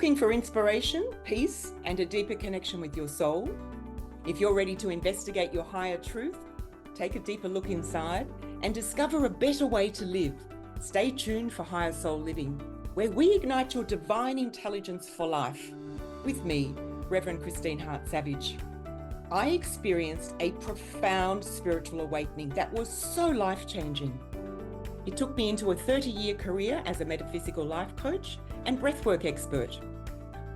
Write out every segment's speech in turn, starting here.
Looking for inspiration, peace, and a deeper connection with your soul? If you're ready to investigate your higher truth, take a deeper look inside, and discover a better way to live, stay tuned for Higher Soul Living, where we ignite your divine intelligence for life. With me, Reverend Christine Hart-Savage. I experienced a profound spiritual awakening that was so life-changing. It took me into a 30-year career as a metaphysical life coach and breathwork expert.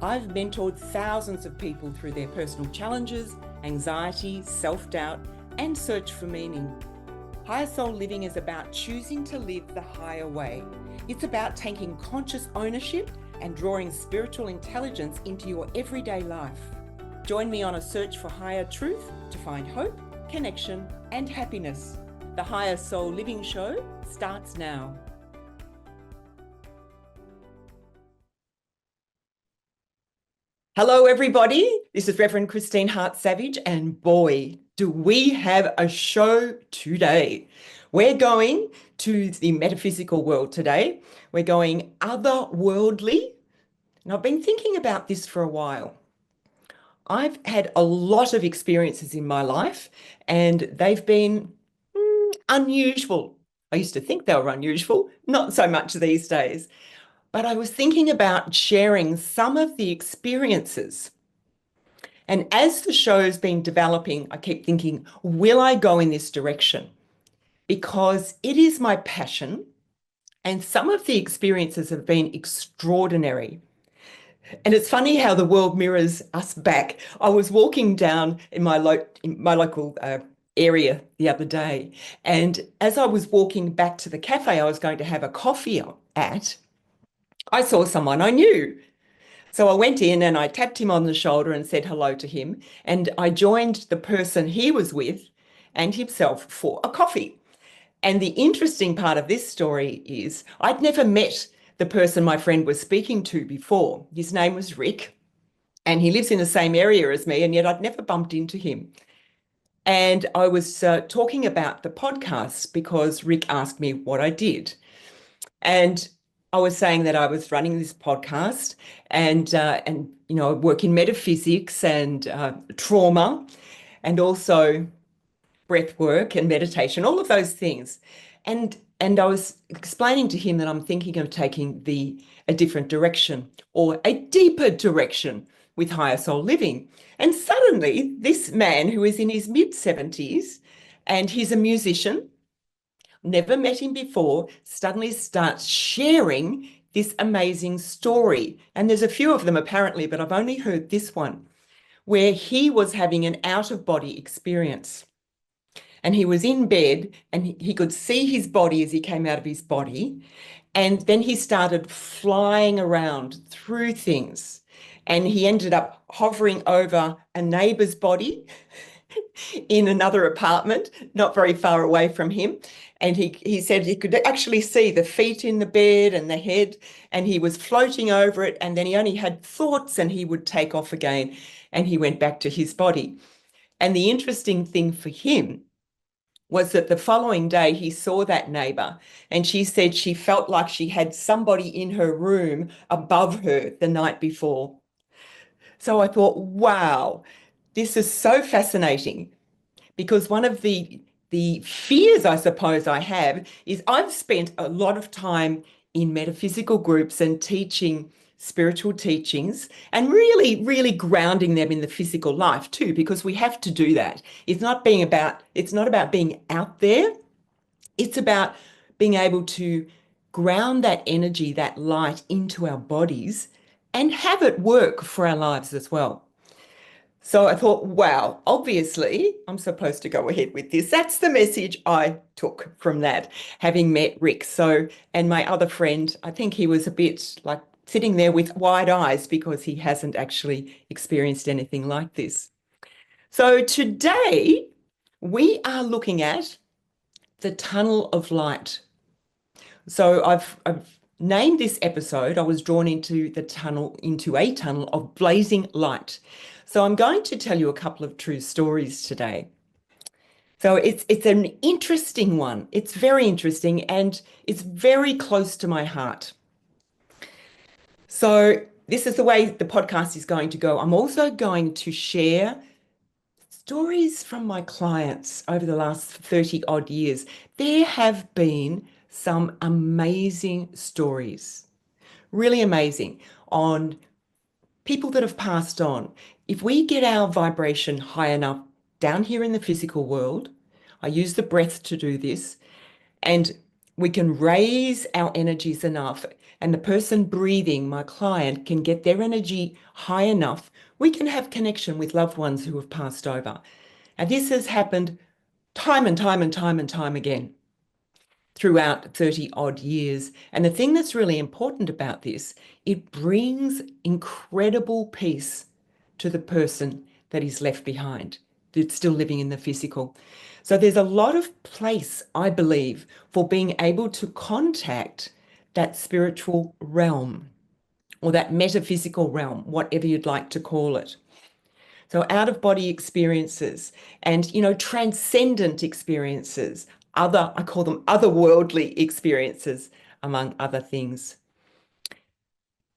I've mentored thousands of people through their personal challenges, anxiety, self-doubt, and search for meaning. Higher Soul Living is about choosing to live the higher way. It's about taking conscious ownership and drawing spiritual intelligence into your everyday life. Join me on a search for higher truth to find hope, connection, and happiness. The Higher Soul Living Show starts now. Hello, everybody. This is Reverend Christine Hart-Savage, and boy, do we have a show today. We're going to the metaphysical world today. We're going otherworldly, and I've been thinking about this for a while. I've had a lot of experiences in my life, and they've been unusual. I used to think they were unusual, not so much these days. But I was thinking about sharing some of the experiences. And as the show's been developing, I keep thinking, will I go in this direction? Because it is my passion, and some of the experiences have been extraordinary. And it's funny how the world mirrors us back. I was walking down in my local area the other day, and as I was walking back to the cafe I was going to have a coffee at, I saw someone I knew. So I went in and I tapped him on the shoulder and said hello to him, and I joined the person he was with and himself for a coffee. And the interesting part of this story is I'd never met the person my friend was speaking to before. His name was Rick, and he lives in the same area as me, and yet I'd never bumped into him. And I was talking about the podcast because Rick asked me what I did. And I was saying that I was running this podcast and you know, work in metaphysics and trauma, and also breath work and meditation, all of those things. And I was explaining to him that I'm thinking of taking a different direction, or a deeper direction, with Higher Soul Living. And suddenly this man, who is in his mid-70s and he's a musician, never met him before, suddenly starts sharing this amazing story. And there's a few of them apparently, but I've only heard this one, where he was having an out-of-body experience. And he was in bed and he could see his body as he came out of his body. And then he started flying around through things. And he ended up hovering over a neighbor's body in another apartment, not very far away from him. And he said he could actually see the feet in the bed and the head, and he was floating over it. And then he only had thoughts and he would take off again, and he went back to his body. And the interesting thing for him was that the following day he saw that neighbor, and she said she felt like she had somebody in her room above her the night before. So I thought, wow, this is so fascinating, because one of the fears I suppose I have is I've spent a lot of time in metaphysical groups and teaching spiritual teachings, and really grounding them in the physical life too, because we have to do that. It's not about being out there. It's about being able to ground that energy, that light, into our bodies and have it work for our lives as well. So I thought, wow, obviously I'm supposed to go ahead with this. That's the message I took from that, having met Rick. So, and my other friend, I think he was a bit like sitting there with wide eyes because he hasn't actually experienced anything like this. So today we are looking at the tunnel of light. So I've named this episode, I was drawn into a tunnel of blazing light. So I'm going to tell you a couple of true stories today. So it's an interesting one. It's very interesting, and it's very close to my heart. So this is the way the podcast is going to go. I'm also going to share stories from my clients over the last 30 odd years. There have been some amazing stories, really amazing, on people that have passed on. If we get our vibration high enough down here in the physical world, I use the breath to do this, and we can raise our energies enough, and the person breathing, my client, can get their energy high enough, we can have connection with loved ones who have passed over. And this has happened time and time and time and time again throughout 30 odd years. And the thing that's really important about this, it brings incredible peace to the person that is left behind, that's still living in the physical. So there's a lot of place, I believe, for being able to contact that spiritual realm or that metaphysical realm, whatever you'd like to call it. So out of body experiences and, transcendent experiences, I call them otherworldly experiences, among other things.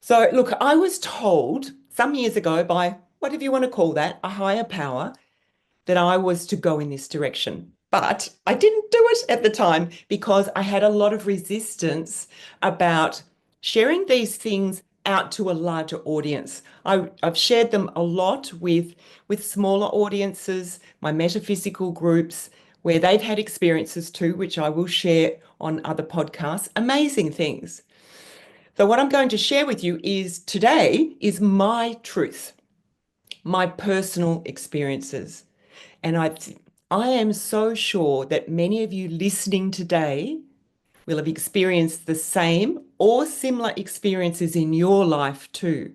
So look, I was told some years ago by whatever you want to call that, a higher power, that I was to go in this direction. But I didn't do it at the time because I had a lot of resistance about sharing these things out to a larger audience. I've shared them a lot with smaller audiences, my metaphysical groups, where they've had experiences too, which I will share on other podcasts, amazing things. So what I'm going to share with you is today is my truth, my personal experiences. And I am so sure that many of you listening today will have experienced the same or similar experiences in your life too.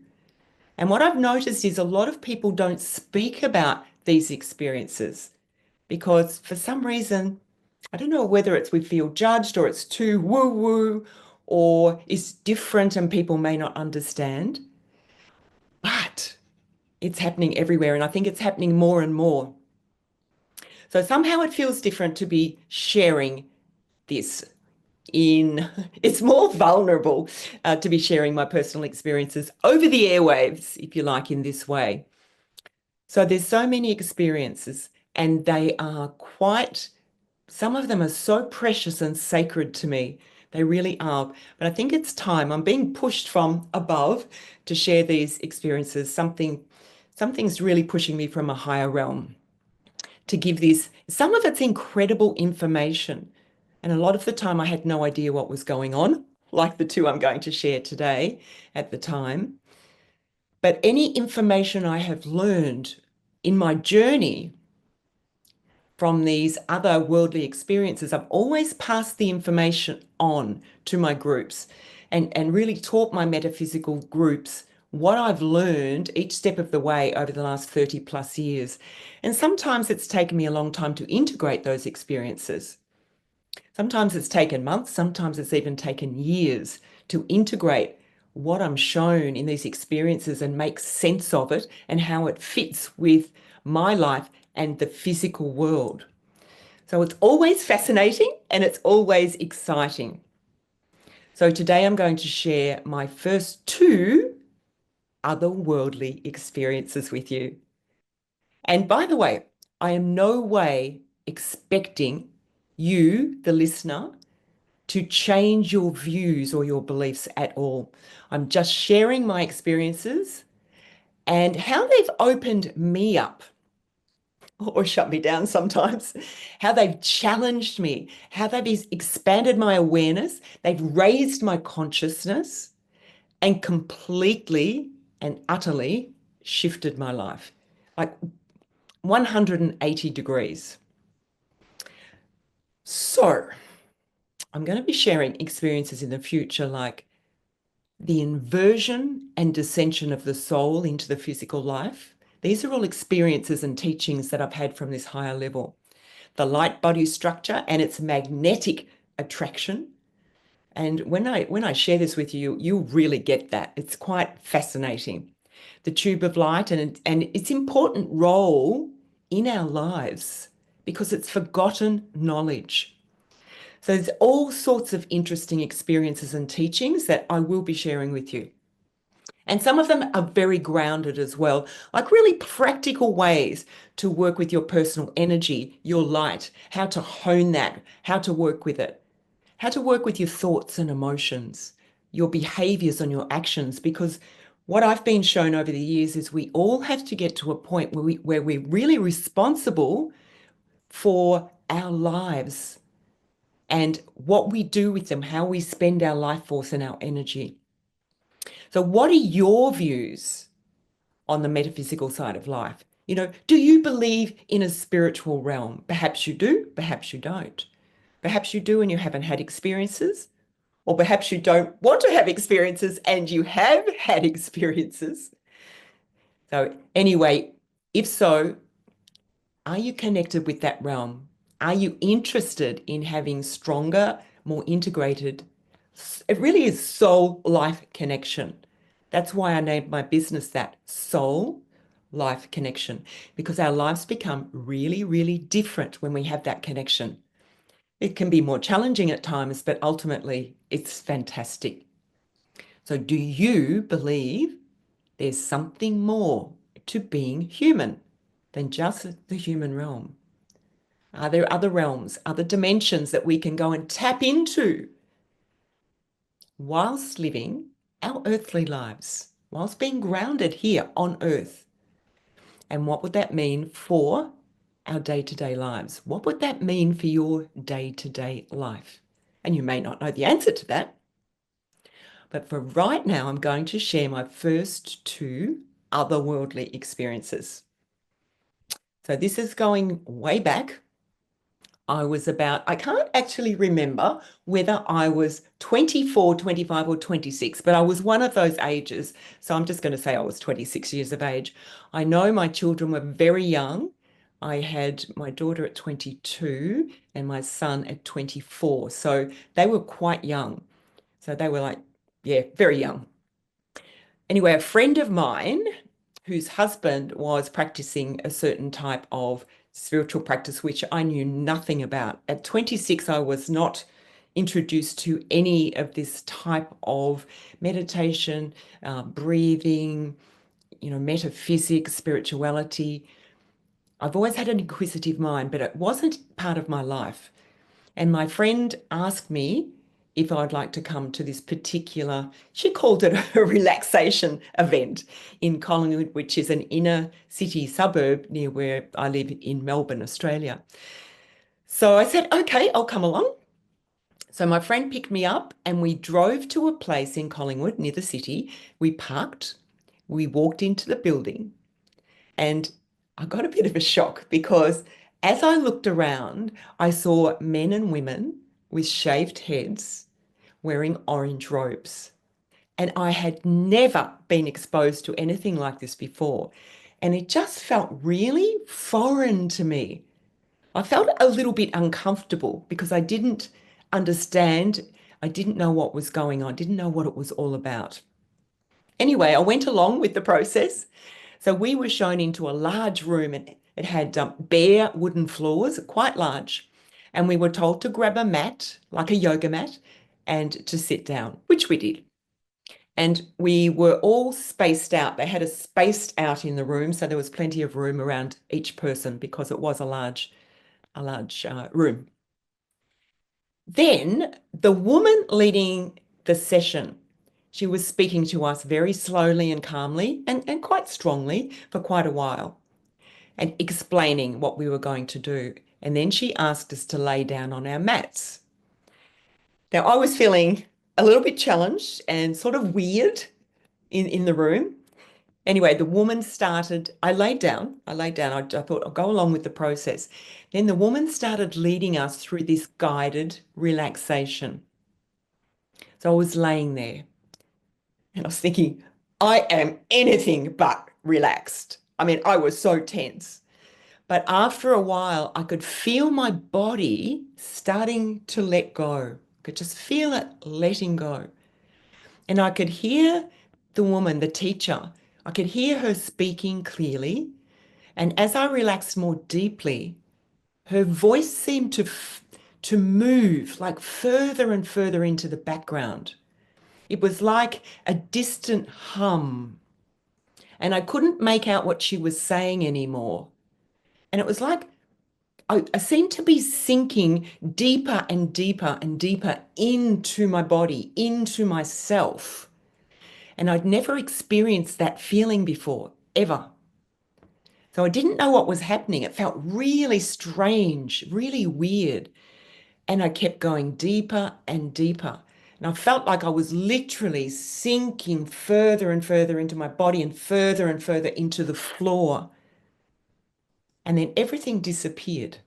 And what I've noticed is a lot of people don't speak about these experiences because for some reason, I don't know whether it's we feel judged or it's too woo-woo or it's different and people may not understand. But it's happening everywhere, and I think it's happening more and more. So somehow it feels different to be sharing this it's more vulnerable to be sharing my personal experiences over the airwaves, if you like, in this way. So there's so many experiences, and they are some of them are so precious and sacred to me. They really are. But I think it's time. I'm being pushed from above to share these experiences. Something's really pushing me from a higher realm to give this. Some of it's incredible information. And a lot of the time I had no idea what was going on, like the two I'm going to share today at the time. But any information I have learned in my journey from these other worldly experiences, I've always passed the information on to my groups and really taught my metaphysical groups what I've learned each step of the way over the last 30 plus years. And sometimes it's taken me a long time to integrate those experiences. Sometimes it's taken months, sometimes it's even taken years to integrate what I'm shown in these experiences and make sense of it and how it fits with my life and the physical world. So it's always fascinating and it's always exciting. So today I'm going to share my first two otherworldly experiences with you. And by the way, I am no way expecting you, the listener, to change your views or your beliefs at all. I'm just sharing my experiences and how they've opened me up or shut me down sometimes, how they've challenged me, how they've expanded my awareness, they've raised my consciousness and completely and utterly shifted my life, like 180 degrees. So I'm going to be sharing experiences in the future like the inversion and descension of the soul into the physical life. These are all experiences and teachings that I've had from this higher level. The light body structure and its magnetic attraction. And when I share this with you, you'll really get that. It's quite fascinating. The tube of light and its important role in our lives because it's forgotten knowledge. So there's all sorts of interesting experiences and teachings that I will be sharing with you. And some of them are very grounded as well, like really practical ways to work with your personal energy, your light, how to hone that, how to work with it, how to work with your thoughts and emotions, your behaviors and your actions. Because what I've been shown over the years is we all have to get to a point where we're really responsible for our lives and what we do with them, how we spend our life force and our energy. So, what are your views on the metaphysical side of life? Do you believe in a spiritual realm? Perhaps you do, perhaps you don't. Perhaps you do and you haven't had experiences, or perhaps you don't want to have experiences and you have had experiences. So, anyway, if so, are you connected with that realm? Are you interested in having stronger, more integrated, it really is soul life connection? That's why I named my business that, Soul Life Connection, because our lives become really, really different when we have that connection. It can be more challenging at times, but ultimately it's fantastic. So, do you believe there's something more to being human than just the human realm? Are there other realms, other dimensions that we can go and tap into whilst living our earthly lives, whilst being grounded here on earth? And what would that mean for our day-to-day lives? What would that mean for your day-to-day life? And you may not know the answer to that, but for right now, I'm going to share my first two otherworldly experiences. So this is going way back. I can't actually remember whether I was 24, 25, or 26, but I was one of those ages. So I'm just going to say I was 26 years of age. I know my children were very young. I had my daughter at 22 and my son at 24. So they were quite young. So they were like, yeah, very young. Anyway, a friend of mine whose husband was practicing a certain type of spiritual practice, which I knew nothing about. At 26, I was not introduced to any of this type of meditation, breathing, metaphysics, spirituality. I've always had an inquisitive mind, but it wasn't part of my life. And my friend asked me if I'd like to come to this particular, she called it a relaxation event in Collingwood, which is an inner city suburb near where I live in Melbourne, Australia. So I said, okay, I'll come along. So my friend picked me up and we drove to a place in Collingwood near the city. We parked, we walked into the building, and I got a bit of a shock because as I looked around, I saw men and women with shaved heads wearing orange robes. And I had never been exposed to anything like this before. And it just felt really foreign to me. I felt a little bit uncomfortable because I didn't understand. I didn't know what was going on, didn't know what it was all about. Anyway, I went along with the process. So we were shown into a large room and it had bare wooden floors, quite large. And we were told to grab a mat, like a yoga mat, and to sit down, which we did. And we were all spaced out. They had us spaced out in the room, so there was plenty of room around each person because it was a large room. Then the woman leading the session, she was speaking to us very slowly and calmly and quite strongly for quite a while and explaining what we were going to do. And then she asked us to lay down on our mats. Now, I was feeling a little bit challenged and sort of weird in the room. Anyway, the woman started, I laid down. I thought I'll go along with the process. Then the woman started leading us through this guided relaxation. So I was laying there and I was thinking, I am anything but relaxed. I mean, I was so tense. But after a while, I could feel my body starting to let go. I could just feel it letting go. And I could hear the woman, the teacher, I could hear her speaking clearly. And as I relaxed more deeply, her voice seemed to move like further and further into the background. It was like a distant hum, and I couldn't make out what she was saying anymore. And it was like I seemed to be sinking deeper and deeper and deeper into my body, into myself. And I'd never experienced that feeling before, ever. So I didn't know what was happening. It felt really strange, really weird. And I kept going deeper and deeper. And I felt like I was literally sinking further and further into my body and further into the floor. And then everything disappeared.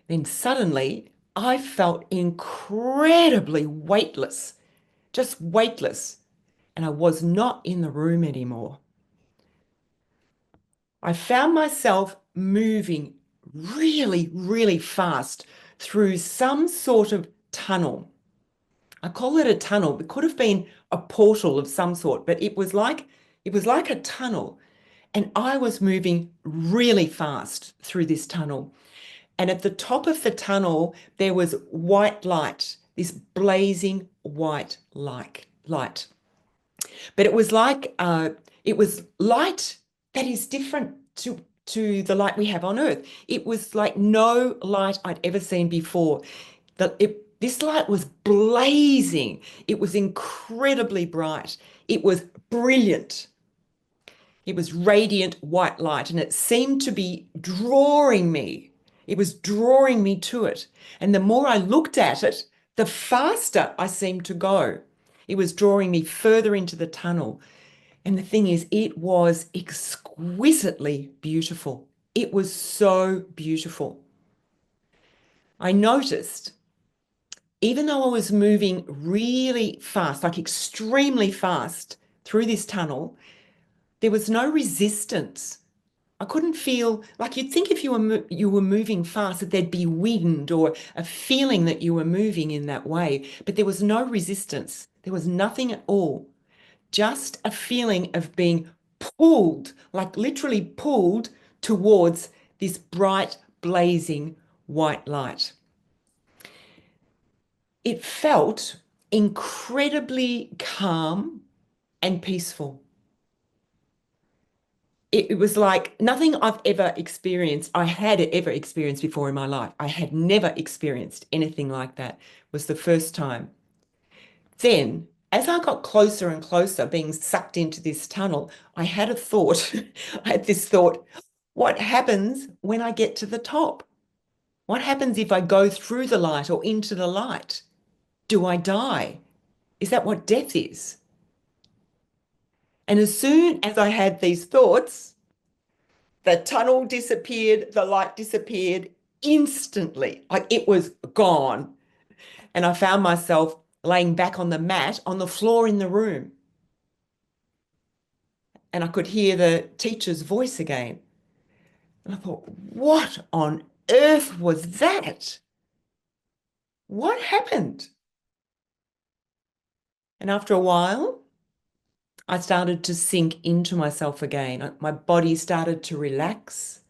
Then suddenly I felt incredibly weightless, just weightless. And I was not in the room anymore. I found myself moving really, really fast through some sort of tunnel. I call it a tunnel. It could have been a portal of some sort, but it was like a tunnel. And I was moving really fast through this tunnel. And at the top of the tunnel, there was white light, this blazing white light. But it was light that is different to the light we have on Earth. It was like no light I'd ever seen before. This light was blazing. It was incredibly bright. It was brilliant. It was radiant white light, and it seemed to be drawing me. It was drawing me to it. And the more I looked at it, the faster I seemed to go. It was drawing me further into the tunnel. And the thing is, it was exquisitely beautiful. It was so beautiful. I noticed, even though I was moving really fast, like extremely fast through this tunnel, there was no resistance. I couldn't feel like you'd think if you were moving fast that there'd be wind or a feeling that you were moving in that way, but there was no resistance. There was nothing at all. Just a feeling of being pulled, like literally pulled towards this bright, blazing white light. It felt incredibly calm and peaceful. It was like nothing I've ever experienced, I had ever experienced before in my life. I had never experienced anything like that. It was the first time. Then, as I got closer and closer, being sucked into this tunnel, I had a thought. I had this thought, what happens when I get to the top? What happens if I go through the light or into the light? Do I die? Is that what death is? And as soon as I had these thoughts, the tunnel disappeared, the light disappeared instantly. Like it was gone. And I found myself laying back on the mat on the floor in the room. And I could hear the teacher's voice again. And I thought, what on earth was that? What happened? And after a while, I started to sink into myself again. My body started to relax.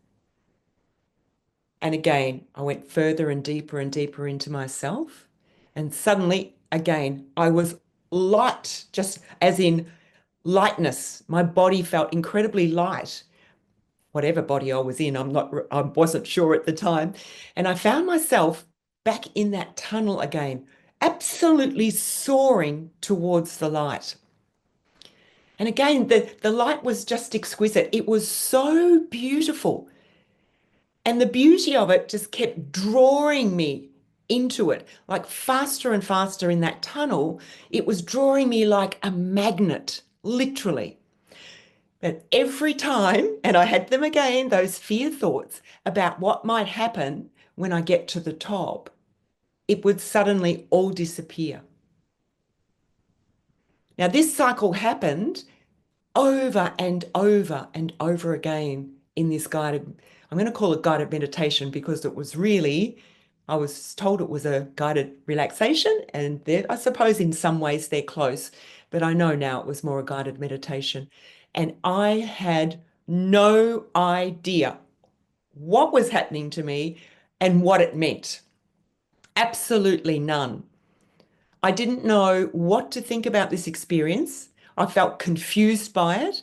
And again, I went further and deeper into myself. And suddenly, again, I was light, just as in lightness. My body felt incredibly light, whatever body I was in. I wasn't sure at the time. And I found myself back in that tunnel again, absolutely soaring towards the light. And again, the light was just exquisite. It was so beautiful. And the beauty of it just kept drawing me into it, like faster and faster in that tunnel. It was drawing me like a magnet, literally. But every time, and I had them again, those fear thoughts about what might happen when I get to the top, it would suddenly all disappear. Now, this cycle happened over and over and over again in this guided, I'm going to call it guided meditation because it was really, I was told it was a guided relaxation, and I suppose in some ways they're close, but I know now it was more a guided meditation. And I had no idea what was happening to me and what it meant. Absolutely none. I didn't know what to think about this experience. I felt confused by it,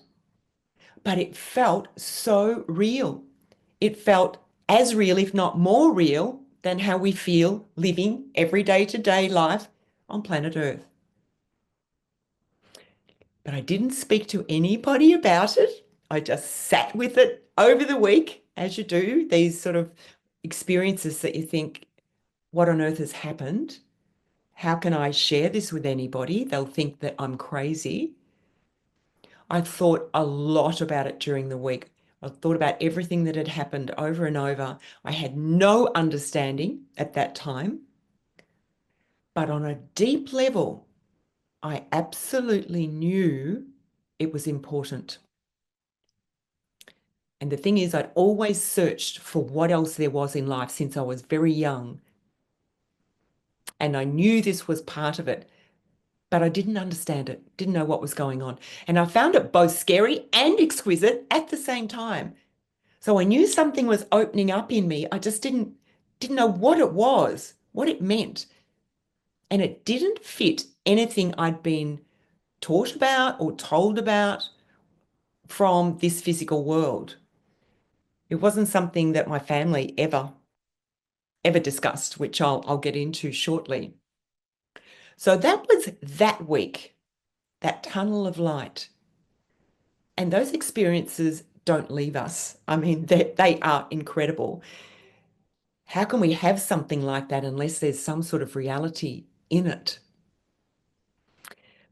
but it felt so real. It felt as real, if not more real, than how we feel living every day to day life on planet Earth. But I didn't speak to anybody about it. I just sat with it over the week, as you do, these sort of experiences that you think, what on earth has happened? How can I share this with anybody? They'll think that I'm crazy. I thought a lot about it during the week. I thought about everything that had happened over and over. I had no understanding at that time, but on a deep level, I absolutely knew it was important. And the thing is, I'd always searched for what else there was in life since I was very young. And I knew this was part of it, but I didn't understand it, didn't know what was going on. And I found it both scary and exquisite at the same time. So I knew something was opening up in me. I just didn't know what it was, what it meant. And it didn't fit anything I'd been taught about or told about from this physical world. It wasn't something that my family ever discussed, which I'll get into shortly. So that was that week, that tunnel of light. And those experiences don't leave us. I mean, they are incredible. How can we have something like that unless there's some sort of reality in it?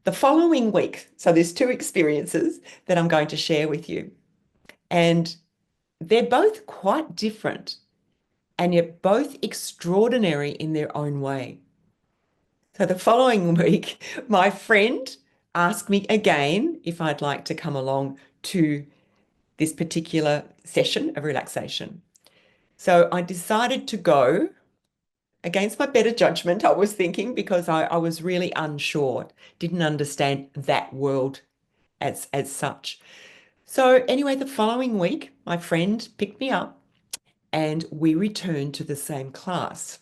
The following week, so there's two experiences that I'm going to share with you, and they're both quite different and yet both extraordinary in their own way. So the following week, my friend asked me again if I'd like to come along to this particular session of relaxation. So I decided to go against my better judgment, I was thinking, because I was really unsure, didn't understand that world as such. So anyway, the following week, my friend picked me up and we returned to the same class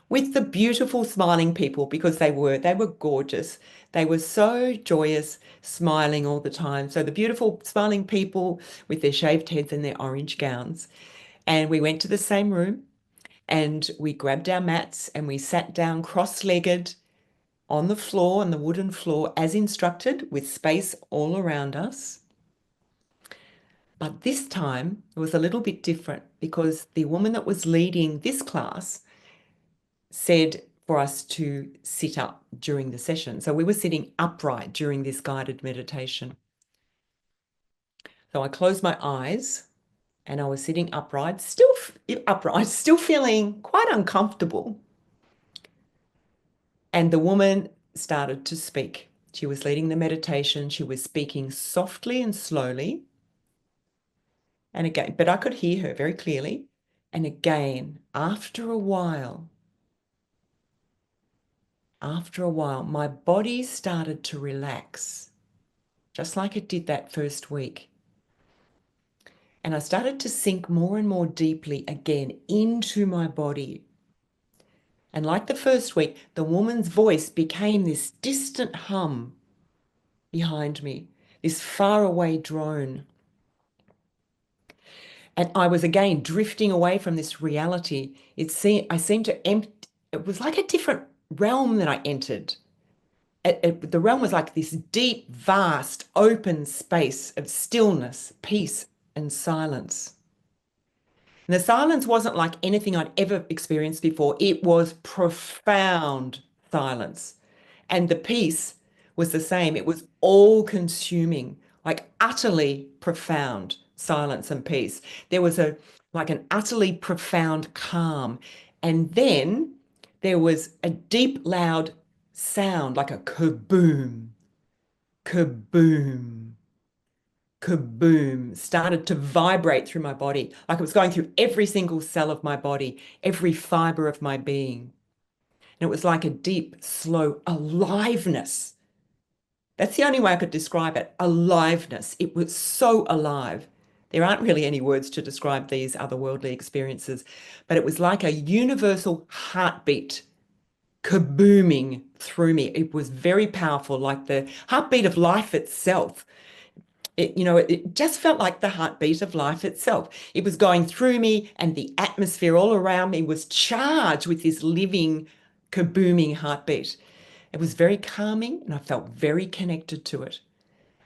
with the beautiful smiling people because they were gorgeous. They were so joyous, smiling all the time. So the beautiful smiling people with their shaved heads and their orange gowns. And we went to the same room and we grabbed our mats and we sat down cross-legged on the floor, on the wooden floor, as instructed, with space all around us. But this time it was a little bit different because the woman that was leading this class said for us to sit up during the session. So we were sitting upright during this guided meditation. So I closed my eyes and I was sitting upright, still feeling quite uncomfortable. And the woman started to speak. She was leading the meditation. She was speaking softly and slowly. And again, but I could hear her very clearly. And again, after a while, my body started to relax, just like it did that first week. And I started to sink more and more deeply again into my body. And like the first week, the woman's voice became this distant hum behind me, this faraway drone. And I was again drifting away from this reality. I seemed to empty, it was like a different realm that I entered. The realm was like this deep, vast, open space of stillness, peace, and silence. And the silence wasn't like anything I'd ever experienced before. It was profound silence. And the peace was the same. It was all consuming, like utterly profound silence and peace. There was like an utterly profound calm. And then there was a deep, loud sound, like a kaboom, kaboom, kaboom, started to vibrate through my body, like it was going through every single cell of my body, every fiber of my being. And it was like a deep, slow aliveness. That's the only way I could describe it. Aliveness. It was so alive. There aren't really any words to describe these otherworldly experiences, but it was like a universal heartbeat kabooming through me. It was very powerful, like the heartbeat of life itself. It just felt like the heartbeat of life itself. It was going through me, and the atmosphere all around me was charged with this living, kabooming heartbeat. It was very calming, and I felt very connected to it,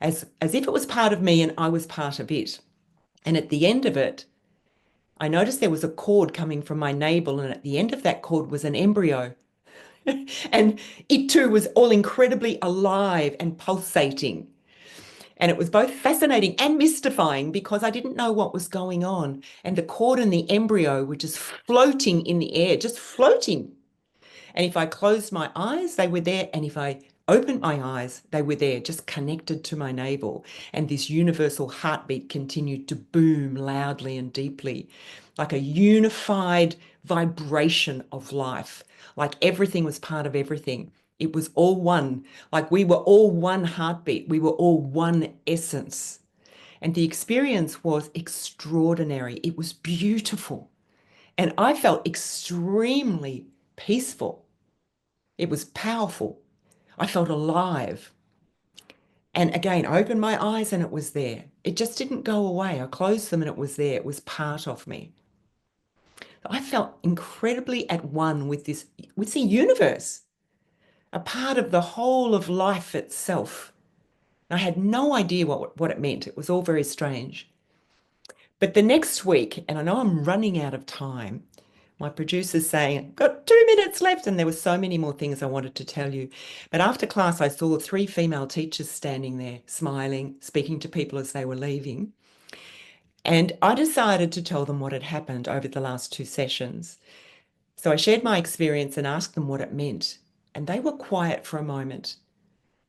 as if it was part of me and I was part of it. And at the end of it, I noticed there was a cord coming from my navel, and at the end of that cord was an embryo. And it too was all incredibly alive and pulsating. And it was both fascinating and mystifying because I didn't know what was going on. And the cord and the embryo were just floating in the air, just floating. And if I closed my eyes, they were there. And if I opened my eyes, they were there, just connected to my navel. And this universal heartbeat continued to boom loudly and deeply, like a unified vibration of life, like everything was part of everything. It was all one, like we were all one heartbeat. We were all one essence. And the experience was extraordinary. It was beautiful. And I felt extremely peaceful. It was powerful. I felt alive. And again, I opened my eyes and it was there. It just didn't go away. I closed them and it was there. It was part of me. I felt incredibly at one with the universe, a part of the whole of life itself. I had no idea what it meant. It was all very strange. But the next week, and I know I'm running out of time, my producer's saying, got 2 minutes left, and there were so many more things I wanted to tell you. But after class, I saw 3 female teachers standing there, smiling, speaking to people as they were leaving. And I decided to tell them what had happened over the last 2 sessions. So I shared my experience and asked them what it meant. And they were quiet for a moment.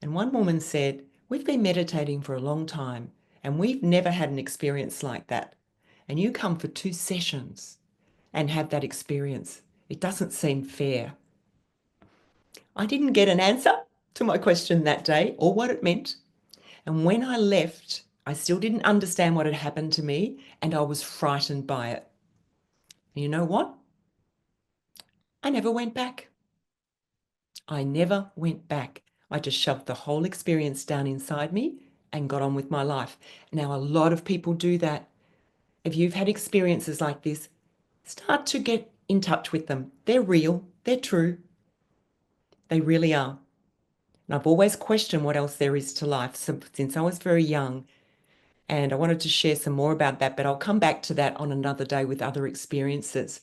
And one woman said, "We've been meditating for a long time, and we've never had an experience like that. And you come for 2 sessions and have that experience. It doesn't seem fair." I didn't get an answer to my question that day or what it meant. And when I left, I still didn't understand what had happened to me, and I was frightened by it. And you know what? I never went back. I never went back. I just shoved the whole experience down inside me and got on with my life. Now, a lot of people do that. If you've had experiences like this, start to get in touch with them. They're real. They're true. They really are. And I've always questioned what else there is to life since I was very young. And I wanted to share some more about that, but I'll come back to that on another day with other experiences.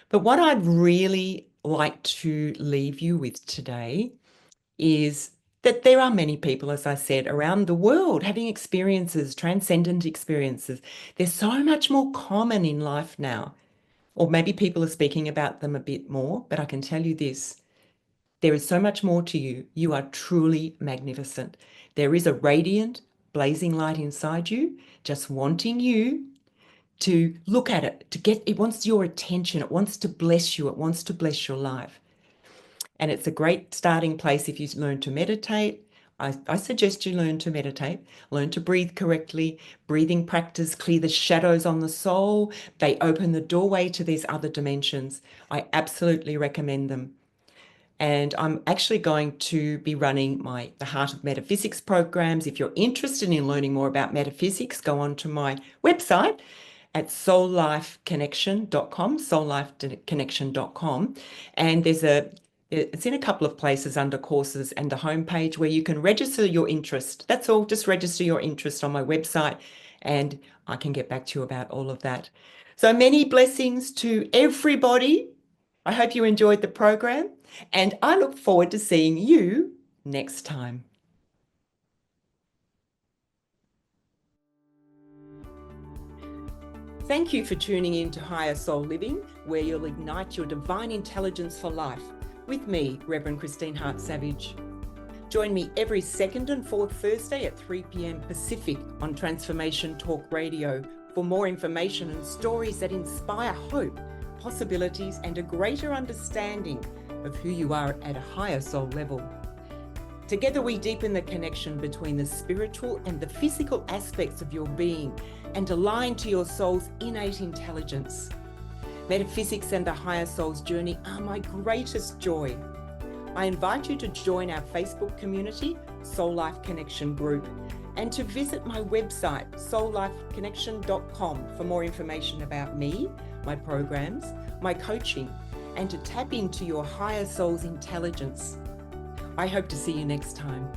But what I'd really like to leave you with today is that there are many people, as I said, around the world having experiences, transcendent experiences. They're so much more common in life now. Or maybe people are speaking about them a bit more, but I can tell you this. There is so much more to you. You are truly magnificent. There is a radiant, blazing light inside you, just wanting you to look at it, it wants your attention. It wants to bless you. It wants to bless your life. And it's a great starting place if you learn to meditate. I suggest you learn to meditate, learn to breathe correctly. Breathing practice clear the shadows on the soul. They open the doorway to these other dimensions. I absolutely recommend them. And I'm actually going to be running the Heart of Metaphysics programs. If you're interested in learning more about metaphysics, go on to my website at soullifeconnection.com, soullifeconnection.com. And it's in a couple of places under courses and the homepage where you can register your interest. That's all, just register your interest on my website and I can get back to you about all of that. So many blessings to everybody. I hope you enjoyed the program and I look forward to seeing you next time. Thank you for tuning in to Higher Soul Living, where you'll ignite your divine intelligence for life with me, Reverend Christine Hart-Savage. Join me every second and fourth Thursday at 3 p.m. Pacific on Transformation Talk Radio for more information and stories that inspire hope, possibilities, and a greater understanding of who you are at a higher soul level. Together we deepen the connection between the spiritual and the physical aspects of your being and align to your soul's innate intelligence. Metaphysics and the higher soul's journey are my greatest joy. I invite you to join our Facebook community, Soul Life Connection Group, and to visit my website, soullifeconnection.com, for more information about me, my programs, my coaching, and to tap into your higher soul's intelligence. I hope to see you next time.